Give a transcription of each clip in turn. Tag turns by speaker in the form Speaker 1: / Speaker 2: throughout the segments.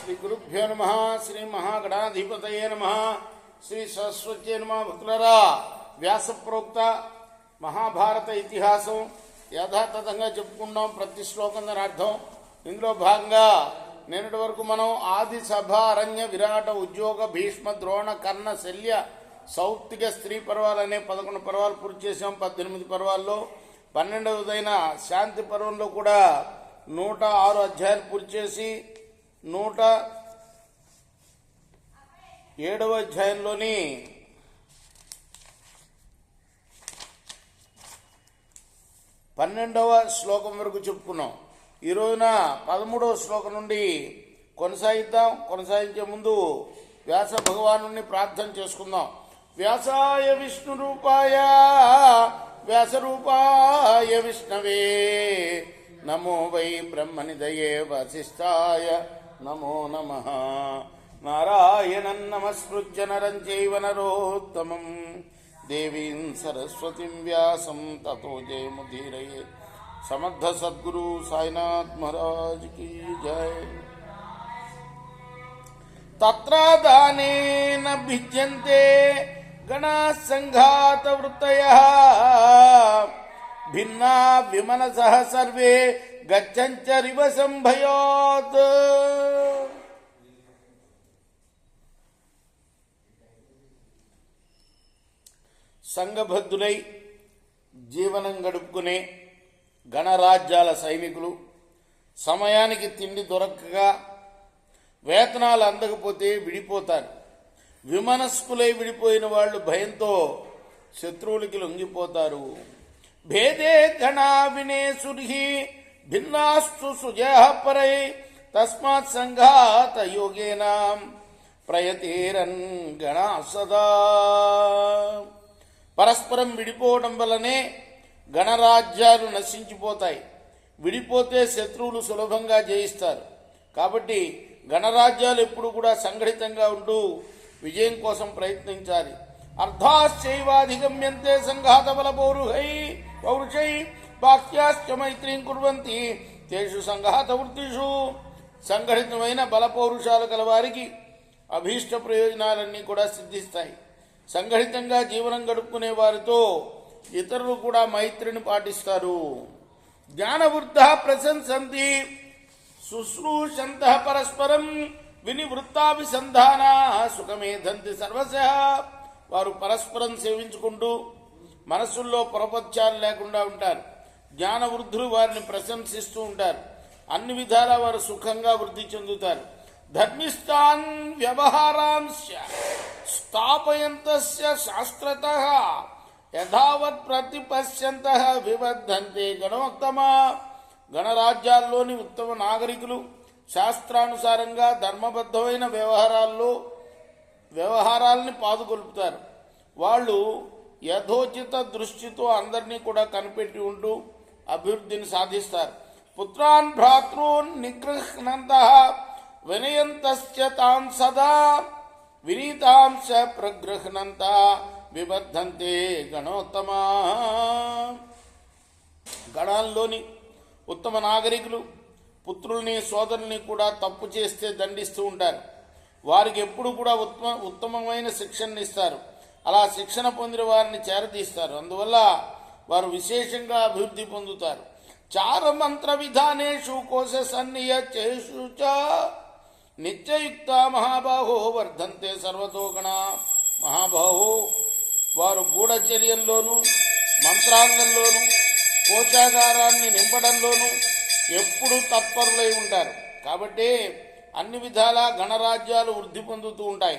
Speaker 1: శ్రీ గురుభ్యో నమ. శ్రీ మహాగణాధిపతయే నమ. శ్రీ సరస్వత్యే నమ. భక్తులరా, వ్యాస ప్రోక్త మహాభారత ఇతిహాసం యథాతథంగా చెప్పుకున్నాం. ప్రతి శ్లోకం దాని అర్థం. ఇందులో భాగంగా నిన్నటి వరకు మనం ఆది సభ, అరణ్య, విరాట, ఉద్యోగ, భీష్మ, ద్రోణ, కర్ణ, శల్య, సౌత్తిక, స్త్రీ పర్వాలు అనే 11 పర్వాలు పూర్తి చేసాం. 18 పర్వాల్లో 12వదైన శాంతి పర్వంలో కూడా 106 అధ్యాయాలు పూర్తి చేసి 107వ అధ్యాయంలోని 12వ శ్లోకం వరకు చెప్పుకున్నాం. ఈ రోజున 13వ శ్లోకం నుండి కొనసాగిద్దాం. కొనసాగించే ముందు వ్యాస భగవాను ప్రార్థన చేసుకుందాం. వ్యాసాయ విష్ణు రూపాయ వ్యాసరూపాయ విష్ణవే నమో వై బ్రహ్మనిధయే వసిష్ఠాయ నమో నమః. నారాయణం నమస్కృత్య నరం చైవ నరోత్తమం దేవీం సరస్వతిం వ్యాసం తతో జయముదీరయే. సమర్థ సద్గురు సాయినాథ్ మహారాజ్ కీ జై. తత్ర దానేన భిద్యంతే గణా సంఘాత వృత్తయః భిన్నా విమనసః సర్వే గచ్చంచరివ సంభయాత్. సంఘబద్ధులై జీవనం గడుపుకునే గణరాజ్యాల సైనికులు సమయానికి తిండి దొరకక వేతనాలు అందకపోతే విడిపోతారు. విమనస్కులై విడిపోయిన వాళ్ళు భయంతో శత్రువులకి లొంగిపోతారు. భేదే గణా వినేసుర్హి భిన్నాస్తు సుజః పరై తస్మాత్ సంఘాత యోగేన ప్రయతేరన్ గణా సదా. పరస్పరం విడిపోవడం వల్లనే గణరాజ్యాలు నశించిపోతాయి. విడిపోతే శత్రువులు సులభంగా జయిస్తారు. కాబట్టి గణరాజ్యాలు ఎప్పుడు కూడా సంఘటితంగా ఉంటూ విజయం కోసం ప్రయత్నించాలి. అర్థాశ్చైవాధిగమ్యంతే సంఘాత బల పౌరుషై బాహ్యాశ్చ మైత్రీం కుర్వంతి తేషు సంఘాత వృత్తిషు. సంఘటితమైన బల పౌరుషాలు గలవారికి అభీష్ట ప్రయోజనాలన్నీ కూడా సిద్ధిస్తాయి. సంఘటితంగా జీవనం గడుపుకునే వారితో ఇతరులు కూడా మైత్రిని పాటిస్తారు. జ్ఞానవృద్ధ ప్రశంసంతి శుశ్రూషంతః పరస్పరం వినివృత్తాభిసంధాన సుఖమేధంతి సర్వశః. వారు పరస్పరం సేవించుకుంటూ మనస్సుల్లో పొరపత్యాలు లేకుండా ఉంటారు. జ్ఞానవృద్ధులు వారిని ప్రశంసిస్తూ ఉంటారు. అన్ని విధాలా వారు సుఖంగా వృద్ధి చెందుతారు. ధర్మిష్టాన్ వ్యవహారాంశ స్థాపయంతస్య శాస్త్రతః యథావత్ ప్రతిపశ్యంతః వివర్ధంతే గణోత్తమా. గణరాజ్యాల్లోని ఉత్తమ నాగరికులు శాస్త్రానుసారంగా ధర్మబద్ధమైన వ్యవహారాల్ని పాదుకొల్పుతారు. వాళ్ళు యథోచిత దృష్టితో అందరినీ కూడా కనిపెట్టి ఉంటూ అభివృద్ధిని సాధిస్తారు. పుత్రాన్ భ్రాతॄన్ నిగృహ్ణంతః వినయంతస్య తాన్ సదా వినీతాంశ ప్రగృహ్ణంత వివర్ధంతే గణోత్తమా. గణాల్లోని ఉత్తమ నాగరికులు పుత్రుల్ని సోదరుల్ని కూడా తప్పు చేస్తే దండిస్తూ ఉంటారు. వారికి ఎప్పుడు కూడా ఉత్తమమైన శిక్షణ ఇస్తారు. అలా శిక్షణ పొందిన వారిని చేరదీస్తారు. అందువల్ల వారు విశేషంగా అభివృద్ధి పొందుతారు. చారమంత్ర విధానేషు కోశ సన్నియచేషు చ నిత్యయుక్త మహాబాహో వర్ధంతే సర్వతో గణ. మహాబాహో వారు గూఢచర్యంలోనూ మంత్రాంగంలోనూ కోశాగారాన్ని నింపడంలోనూ ఎప్పుడూ తత్పరులై ఉంటారు. కాబట్టి అన్ని విధాలా గణరాజ్యాలు వృద్ధి పొందుతూ ఉంటాయి.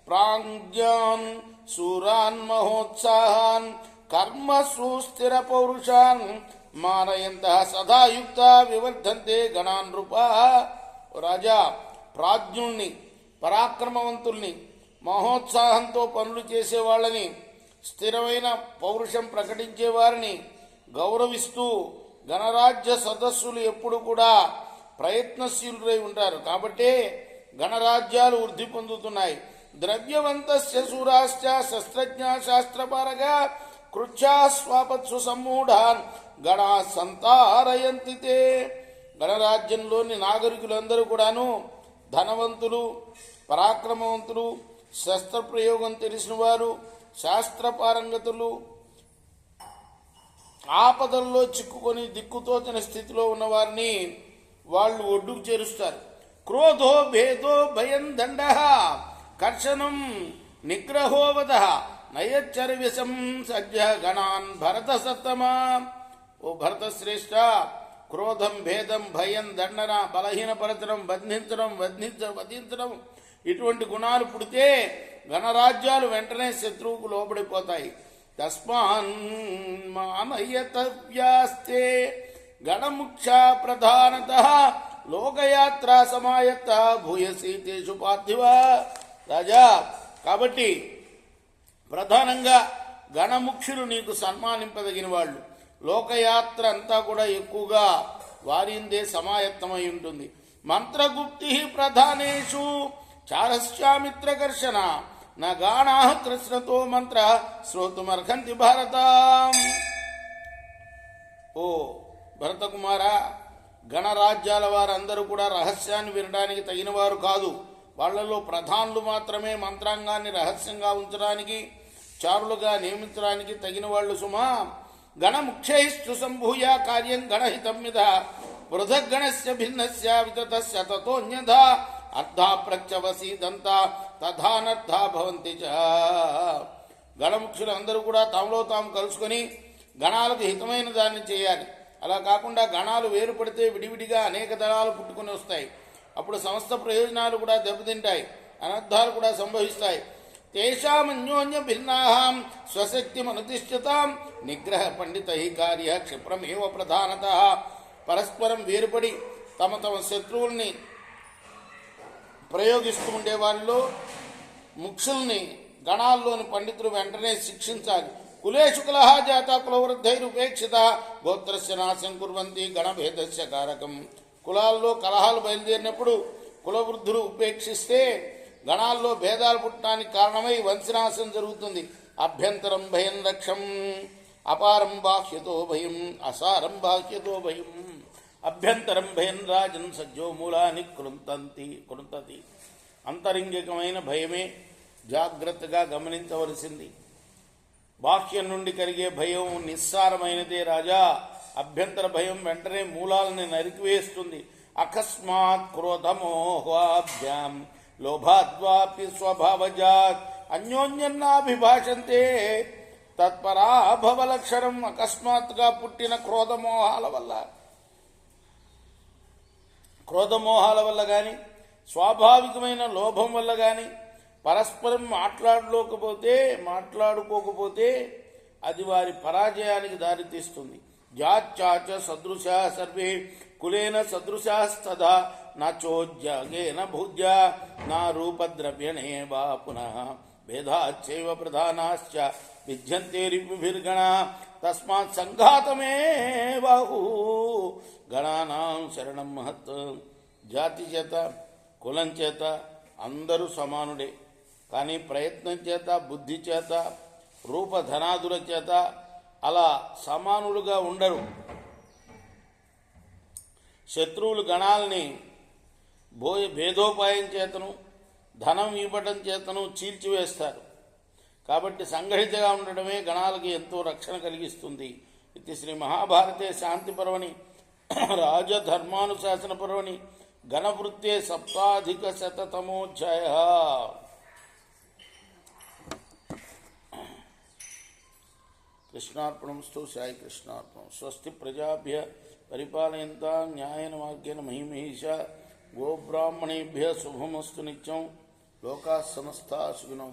Speaker 1: ప్రాజ్ఞాన్ శూరాన్ మహోత్సాహాన్ కర్మ సుస్థిర పౌరుషాన్ మానయంతః సదాయుక్త వివర్ధంతే గణాన్ నృపా. రాజా, ప్రాజ్ఞుల్ని, పరాక్రమవంతుల్ని, మహోత్సాహంతో పనులు చేసేవాళ్ళని, స్థిరమైన పౌరుషం ప్రకటించే వారిని గౌరవిస్తూ గణరాజ్య సదస్సులు ఎప్పుడు కూడా ప్రయత్నశీలురై ఉంటారు. కాబట్టి గణరాజ్యాలు వృద్ధి పొందుతున్నాయి. ద్రవ్యవంతస్య శూరాశ్చ శస్త్రజ్ఞ శాస్త్రపారగా కృచ్ఛా స్వాపత్సు సమ్మూఢాన్ గణా సంతారయంతితే. గణరాజ్యంలోని నాగరికులందరూ కూడాను ధనవంతులు, పరాక్రమవంతులు, శస్త్రప్రయోగం తెలిసిన వారు, శాస్త్రపారంగతులు, ఆపదల్లో చిక్కుకొని దిక్కుతోచని స్థితిలో ఉన్నవారిని వాళ్ళు ఒడ్డుకు చేరుస్తారు. క్రోధో భేదో భయం దండ కర్షణం నిగ్రహోవద నయచ్చర్విషం సజ్జ గణాన్ భరత సత్తమా. ఓ భరత శ్రేష్ఠ, క్రోధం, భేదం, భయం, దండన, బలహీనపరచడం, వధించడం ఇటువంటి గుణాలు పుడితే గణరాజ్యాలు వెంటనే శత్రువుకు లోబడిపోతాయి. తస్మాన్ మానయతవ్యాస్తే గణముఖ్య ప్రధానత లోకయాత్రా సమాయత్త భూయసి తేషు పార్థివ. రాజా, కాబట్టి ప్రధానంగా గణముఖ్యులు నీకు సన్మానింపదగిన వాళ్ళు. లోకయాత్ర అంతా కూడా ఎక్కువగా వారిందే సమాయత్తమై ఉంటుంది. మంత్రగుప్తి ప్రధానేషు చారస్యామిత్రకర్షణ నా గాణా కృష్ణతో మంత్ర శ్రోతుమర్హంతి భారత. ఓ భరతకుమార, గణరాజ్యాల వారందరూ కూడా రహస్యాన్ని వినడానికి తగిన వారు కాదు. వాళ్లలో ప్రధానులు మాత్రమే మంత్రాంగాన్ని రహస్యంగా ఉంచడానికి, చారులుగా నియమించడానికి తగిన వాళ్ళు సుమా. గణముఖ్యైస్తు సంభూయ కార్యం గణహితం మిథ పృథగ్గణస్య భిన్నస్య వితతస్య తతోన్యథ అర్థా ప్రత్యవసీదంత తథానర్థా భవంతి చ. గణముఖ్యులు అందరూ కూడా తమలో తాము కలుసుకొని గణాలకు హితమైన దాన్ని చేయాలి. అలా కాకుండా గణాలు వేరుపడితే విడివిడిగా అనేక దళాలు పుట్టుకొని వస్తాయి. అప్పుడు సమస్త ప్రయోజనాలు కూడా దెబ్బతింటాయి, అనర్థాలు కూడా సంభవిస్తాయి. తేషామన్యోన్య భిన్నాహాం స్వశక్తి మనుతిష్ఠతాం నిగ్రహ పండిత కార్య క్షిప్రమేవ ప్రధానత. పరస్పరం వేరుపడి తమ తమ శత్రువుల్ని ప్రయోగిస్తూ ఉండే వాళ్ళలో ముఖ్యుల్ని గణాల్లోని పండితులు వెంటనే శిక్షించాలి. కులేషు కలహ జాత కులవృద్ధైరుపేక్షిత గోత్రస్య నాశం కుర్వంతి గణభేదస్య కారకం. కులాల్లో కలహాలు బయలుదేరినప్పుడు కులవృద్ధులు ఉపేక్షిస్తే గణాల్లో భేదాలు పుట్టడానికి కారణమై వంశనాశం జరుగుతుంది. అభ్యంతరం భయం రక్షం అపారం బాహ్యతో భయం అసారం బాహ్యతో భయం. అభ్యంతరం భయం రాజన్ సజ్జో మూలాన్ని కృంతతి. అంతరింగికమైన భయమే జాగ్రత్తగా గమనించవలసింది. బాహ్యం నుండి కలిగే భయం నిస్సారమైనదే రాజా. అభ్యంతర భయం వెంటనే మూలాలని నరికివేస్తుంది. అకస్మాత్ క్రోధమోహాభ్యాం లోభాద్వాపి స్వభావజాత్ అన్యోన్యన్నాభిభాషంతే తత్పరాభవలక్షణం. అకస్మాత్తుగా పుట్టిన క్రోధమోహాల వల్ల కానీ స్వాభావికమైన లోభం వల్ల కానీ పరస్పరం మాట్లాడుకోకపోతే అది వారి పరాజయానికి దారితీస్తుంది. జాచాచ సదృశా సర్వే కులేన సదృశాస్తదా నచోజ్యాగేన భుజ్య నా రూపద్రవ్యణే వా పునః భేదాచ్చైవ ప్రధానాశ్చ విద్యంతే రిపుభిర్గణ తస్మాత్ సంఘాతమే బాహు గణానాం శరణం మహత్. జాతి చేత కులం చేత అందరూ సమానుడే, కానీ ప్రయత్నం చేత బుద్ధి చేత రూపధనాదుల చేత అలా సమానులుగా ఉండరు. శత్రువులు గణాలని భేదోపాయం చేతను ధనం ఇవ్వటం చేతను చీల్చివేస్తారు. కాబట్టి సంఘటితగా ఉండడమే గణాలకి ఎంతో రక్షణ కలిగిస్తుంది. ఇది శ్రీ మహాభారతే శాంతి పర్వణి రాజధర్మానుశాసన పర్వణి గణవృత్తే సప్తాధిక శతతమోధ్యాయ. కృష్ణార్పణంస్తు సాయి కృష్ణార్పణం. స్వస్తి ప్రజాభ్య పరిపాలయంతాం న్యాయేన మార్గేణ మహిమహీష. గోబ్రాహ్మణేభ్య శుభమస్తు నిత్యం. లోకా సమస్తా సుఖినో.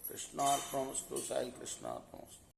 Speaker 1: కృష్ణార్పణమస్తు సాయి కృష్ణార్పణమస్తు.